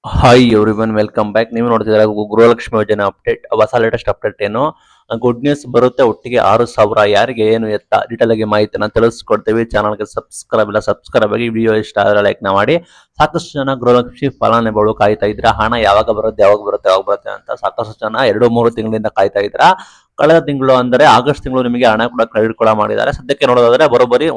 Hi everyone, welcome back. ನೀವು ನೋಡ್ತಿದ್ರೆ ಗೃಹಲಕ್ಷ್ಮಿ ಯೋಜನೆ ಅಪ್ಡೇಟ್, ಹೊಸ ಲೇಟೆಸ್ಟ್ ಅಪ್ಡೇಟ್ ಏನು ಗುಡ್ ನ್ಯೂಸ್ ಬರುತ್ತೆ. ಒಟ್ಟಿಗೆ 6,000 ಯಾರಿಗೆ ಏನು ಎತ್ತ ಡೀಟೇಲ್ ಆಗಿ ಮಾಹಿತಿನ ತಿಳಿಸ್ಕೊಡ್ತೀವಿ. ಚಾನಲ್ಗೆ ಸಬ್ಸ್ಕ್ರೈಬ್ ಆಗಿ, ವಿಡಿಯೋ ಇಷ್ಟ ಆದ್ರೆ ಲೈಕ್ ಮಾಡಿ. ಸಾಕಷ್ಟು ಜನ ಗೃಹಲಕ್ಷ್ಮಿ ಫಲಾನುಭವಿಗಳು ಕಾಯ್ತಾ ಇದ್ರ, ಹಣ ಯಾವಾಗ ಬರುತ್ತೆ ಅಂತ ಸಾಕಷ್ಟು ಜನ 2-3 ತಿಂಗಳಿಂದ ಕಾಯ್ತಾ ಇದ್ರ. ಕಳೆದ ತಿಂಗಳು ಅಂದ್ರೆ ಆಗಸ್ಟ್ ತಿಂಗಳು ನಿಮಗೆ ಹಣ ಕೂಡ ಕ್ರೆಡಿಟ್ ಕೂಡ ಮಾಡಿದ್ದಾರೆ. ಸದ್ಯಕ್ಕೆ ನೋಡೋದಾದ್ರೆ ಬರೋಬ್ಬರಿ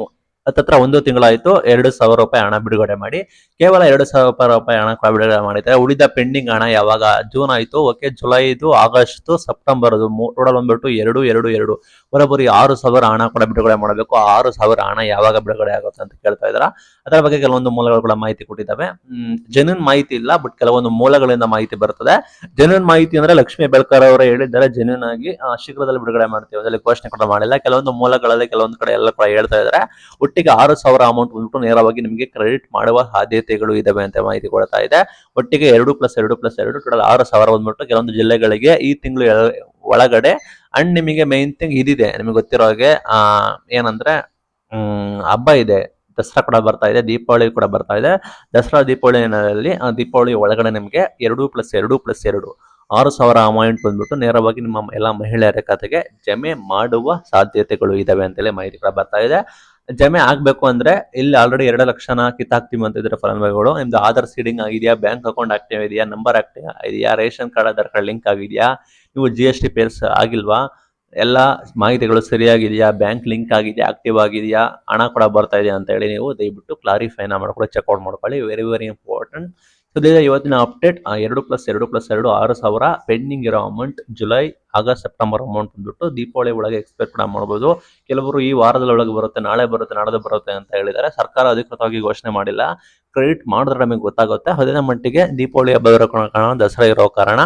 ಹತ್ತತ್ರ 1 ತಿಂಗಳಾಯ್ತು 2,000 ರೂಪಾಯಿ ಹಣ ಬಿಡುಗಡೆ ಮಾಡಿ. ಕೇವಲ 2,000 ರೂಪಾಯಿ ಹಣ ಕೂಡ ಬಿಡುಗಡೆ ಮಾಡಿದ್ದಾರೆ. ಉಳಿದ ಪೆಂಡಿಂಗ್ ಹಣ ಯಾವಾಗ ಜೂನ್ ಆಯ್ತು, ಓಕೆ, ಜುಲೈ ಇದು, ಆಗಸ್ಟ್, ಸೆಪ್ಟೆಂಬರ್ ಟೋಟಲ್ ಬಂದ್ಬಿಟ್ಟು 2 ಬರೋಬ್ಬರಿ 6,000 ಹಣ ಕೂಡ ಬಿಡುಗಡೆ ಮಾಡಬೇಕು. 6,000 ಹಣ ಯಾವಾಗ ಬಿಡುಗಡೆ ಆಗುತ್ತೆ ಅಂತ ಕೇಳ್ತಾ ಇದ್ರ. ಅದರ ಬಗ್ಗೆ ಕೆಲವೊಂದು ಮೂಲಗಳು ಕೂಡ ಮಾಹಿತಿ ಕೊಟ್ಟಿದ್ದಾವೆ. ಜೆನ್ಯೂನ್ ಮಾಹಿತಿ ಇಲ್ಲ, ಬಟ್ ಕೆಲವೊಂದು ಮೂಲಗಳಿಂದ ಮಾಹಿತಿ ಬರ್ತದೆ. ಜೆನ್ಯೂನ್ ಮಾಹಿತಿ ಅಂದ್ರೆ ಲಕ್ಷ್ಮೀ ಬೆಳ್ಕರ್ ಅವರು ಹೇಳಿದ್ದಾರೆ, ಜೆನ್ಯೂನ್ ಆಗಿ ಶೀಘ್ರದಲ್ಲಿ ಬಿಡುಗಡೆ ಮಾಡ್ತೀವಿ, ಅದರಲ್ಲಿ ಘೋಷಣೆ ಕೂಡ ಮಾಡಿಲ್ಲ. ಕೆಲವೊಂದು ಮೂಲಗಳಲ್ಲಿ ಕೆಲವೊಂದು ಕಡೆ ಎಲ್ಲ ಕೂಡ ಹೇಳ್ತಾ ಇದ್ದಾರೆ. ಒಟ್ಟಿಗೆ 6,000 ಅಮೌಂಟ್ ಬಂದ್ಬಿಟ್ಟು ನೇರವಾಗಿ ನಿಮಗೆ ಕ್ರೆಡಿಟ್ ಮಾಡುವ ಸಾಧ್ಯತೆಗಳು ಇದಾವೆ ಅಂತ ಮಾಹಿತಿ ಕೊಡ್ತಾ ಇದೆ. ಒಟ್ಟಿಗೆ 2+2+2 ಟೋಟಲ್ 6,000 ಬಂದ್ಬಿಟ್ಟು ಕೆಲವೊಂದು ಜಿಲ್ಲೆಗಳಿಗೆ ಈ ತಿಂಗಳು ಒಳಗಡೆ. ಅಂಡ್ ನಿಮಗೆ ಮೈನ್ ಥಿಂಗ್ ಇದಿದೆ, ನಿಮಗೆ ಗೊತ್ತಿರೋ ಹಾಗೆ ಏನಂದ್ರೆ ಹಬ್ಬ ಇದೆ, ದಸರಾ ಕೂಡ ಬರ್ತಾ ಇದೆ, ದೀಪಾವಳಿ ಕೂಡ ಬರ್ತಾ ಇದೆ. ದಸರಾ ದೀಪಾವಳಿ ಒಳಗಡೆ ನಿಮಗೆ 2+2+2 6,000 ಅಮೌಂಟ್ ಬಂದ್ಬಿಟ್ಟು ನೇರವಾಗಿ ನಿಮ್ಮ ಎಲ್ಲ ಮಹಿಳೆಯರ ಖಾತೆಗೆ ಜಮೆ ಮಾಡುವ ಸಾಧ್ಯತೆಗಳು ಇದಾವೆ ಅಂತೇಳಿ ಮಾಹಿತಿ ಕೂಡ ಬರ್ತಾ ಇದೆ. ಜಮೆ ಆಗ್ಬೇಕು ಅಂದ್ರೆ ಇಲ್ಲಿ ಆಲ್ರೆಡಿ 2 ಲಕ್ಷನ ಕಿತ್ತಾಕ್ತೀವಿ ಅಂತ ಇದ್ರೆ ಫಲಾನುಭವಿಗಳು, ನಿಮ್ದು ಆಧಾರ್ ಸೀಡಿಂಗ್ ಆಗಿದೆಯಾ, ಬ್ಯಾಂಕ್ ಅಕೌಂಟ್ ಆಕ್ಟಿವ್ ಇದೆಯಾ, ನಂಬರ್ ಆಕ್ಟಿವ್ ಇದೆಯಾ, ration card Aadhaar card link ಆಗಿದೆಯಾ, ನೀವು GST ಪೇರ್ಸ್ ಆಗಿಲ್ವಾ, ಎಲ್ಲ ಮಾಹಿತಿಗಳು ಸರಿಯಾಗಿದೆಯಾ, ಬ್ಯಾಂಕ್ ಲಿಂಕ್ ಆಗಿದೆಯಾ, ಆಕ್ಟಿವ್ ಆಗಿದೆಯಾ, ಹಣ ಕೂಡ ಬರ್ತಾ ಇದೆಯಾ ಅಂತ ಹೇಳಿ ನೀವು ದಯವಿಟ್ಟು ಕ್ಲಾರಿಫೈನ ಮಾಡ್ಕೊಳ್ಳಿ, ಚೆಕ್ಔಟ್ ಮಾಡ್ಕೊಳ್ಳಿ. Very important. ಇವತ್ತಿನ ಅಪ್ಡೇಟ್ 2+2+2 6,000 ಪೆಂಡಿಂಗ್ ಇರೋ amount July, August, September amount ಬಂದ್ಬಿಟ್ಟು ದೀಪಾವಳಿ ಒಳಗೆ ಎಕ್ಸ್ಪೆಕ್ಟ್ ಕೂಡ ಮಾಡಬಹುದು. ಕೆಲವರು ಈ ವಾರದಲ್ಲಿ ಒಳಗೆ ಬರುತ್ತೆ, ನಾಳೆ ಬರುತ್ತೆ, ನಾಳೆ ಬರುತ್ತೆ ಅಂತ ಹೇಳಿದ್ದಾರೆ. ಸರ್ಕಾರ ಅಧಿಕೃತವಾಗಿ ಘೋಷಣೆ ಮಾಡಿಲ್ಲ. ಕ್ರೆಡಿಟ್ ಮಾಡಿದ್ರೆ ನಮಗೆ ಗೊತ್ತಾಗುತ್ತೆ. ಅದೇ ಮಟ್ಟಿಗೆ ದೀಪಾವಳಿ ಹಬ್ಬ ಇರೋ ಕಾರಣ, ದಸರಾ ಇರೋ ಕಾರಣ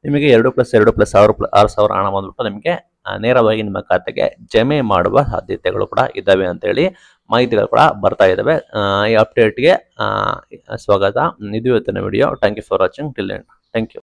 ನಿಮಗೆ 2+2+6,000 ಹಣ ಬಂದ್ಬಿಟ್ಟು ನಿಮಗೆ ನೇರವಾಗಿ ನಿಮ್ಮ ಖಾತೆಗೆ ಜಮೆ ಮಾಡುವ ಸಾಧ್ಯತೆಗಳು ಕೂಡ ಇದ್ದಾವೆ ಅಂತೇಳಿ ಮಾಹಿತಿಗಳು ಕೂಡ ಬರ್ತಾ ಇದ್ದಾವೆ. ಈ ಅಪ್ಡೇಟ್ಗೆ ಸ್ವಾಗತ. ಇದು ಇವತ್ತಿನ ವಿಡಿಯೋ. Thank you for watching till end. Thank you.